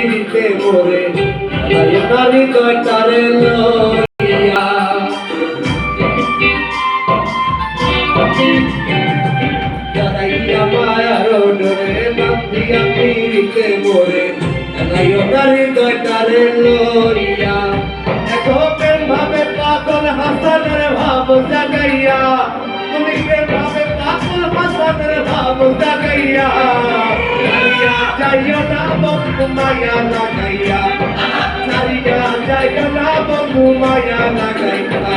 পিড়িতে মোরে নারী কটারে লইয়া জড়াইয়া মায়ার ডোরে বাঁধিয়া পিড়িতে মোরে নারী কটারে লইয়া দেখো প্রেম ভাবে পাগল হাসানের ভাব জাগাইয়া তুমি প্রেম ভাবে পাগল হাসানের ভাব জাগাইয়া যাইও না বন্ধু মায়া লাগাইয়া ছাড়িয়া যাইও না বন্ধু মায়া লাগাইয়া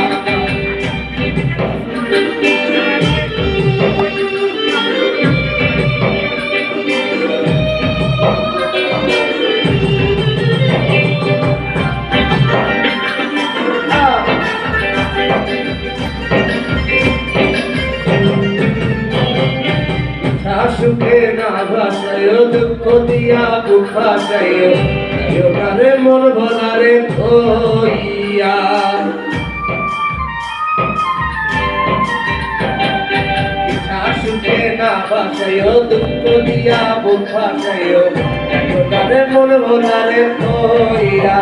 সুখে না ভাসায় দুঃখ দিয়া বুক ভাসায় রে মন ভোলারে হইয়া সুখে না ভাসায় দুঃখ দিয়া বুক ভাসায় রে মন ভোলারে হইয়া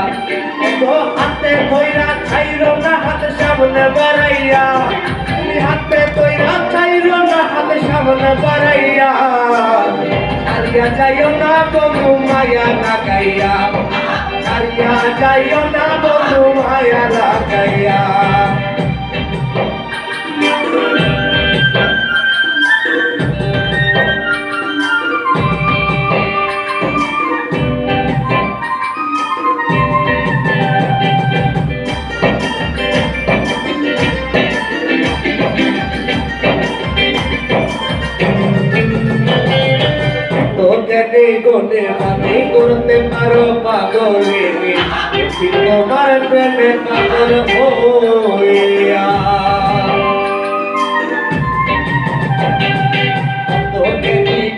হাতে কইরা খাইরো না হাতে সামনে বাড়াইয়া তুমি হাতে কইরা খাইরো না হাতে সামনে বাড়াইয়া ছাড়িয়া যাইও না বন্ধু মায়া লাগাইয়া ছাড়িয়া যাইও না বন্ধু মায়া লাগাইয়া গোনে মানে করতে পারো পাগলে তোমার প্রেমে পাগল হইয়া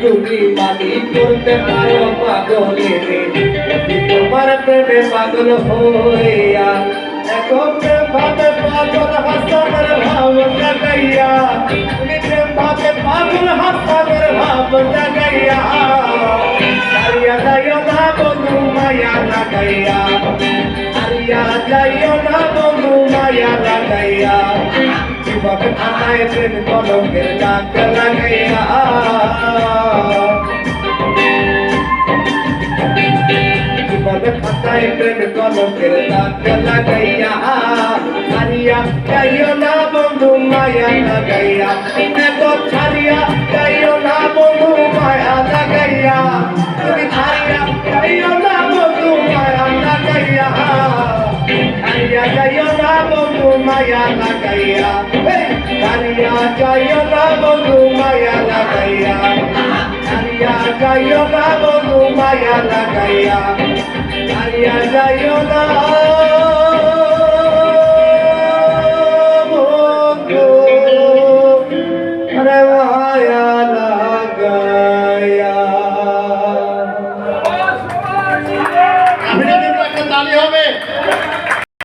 তুমি মানি করতে পারো পাগলে তোমার প্রেমে পাগল হইয়া দেখো প্রেম ভাবে পাগল হাসানের ভাব জাগাইয়া তুমি প্রেম ভাবে পাগল হাসানের ভাব জাগাইয়া ছাড়িয়া যাইও না বন্ধু মায়া লাগাইয়া ছাড়িয়া যাইও না বন্ধু মায়া লাগাইয়া জীবনে খাতায় প্রেম কলমের দাগ লাগাইয়া জীবনে খাতায় প্রেম কলমের দাগ লাগাইয়া ছাড়িয়া যাইও না বন্ধু মায়া লাগাইয়া দেখো ছাড়িয়া যাইও না বন্ধু মায়া লাগাইয়া তুমি ছাড়িয়া যাইও না বন্ধু মায়া লাগাইয়া ছাড়িয়া যাইও না বন্ধু মায়া লাগাইয়া ছাড়িয়া যাইও না বন্ধু মায়া লাগাইয়া ছাড়িয়া যাইও না বন্ধু মায়া লাগাইয়া ছাড়িয়া যাইও না বন্ধু মায়া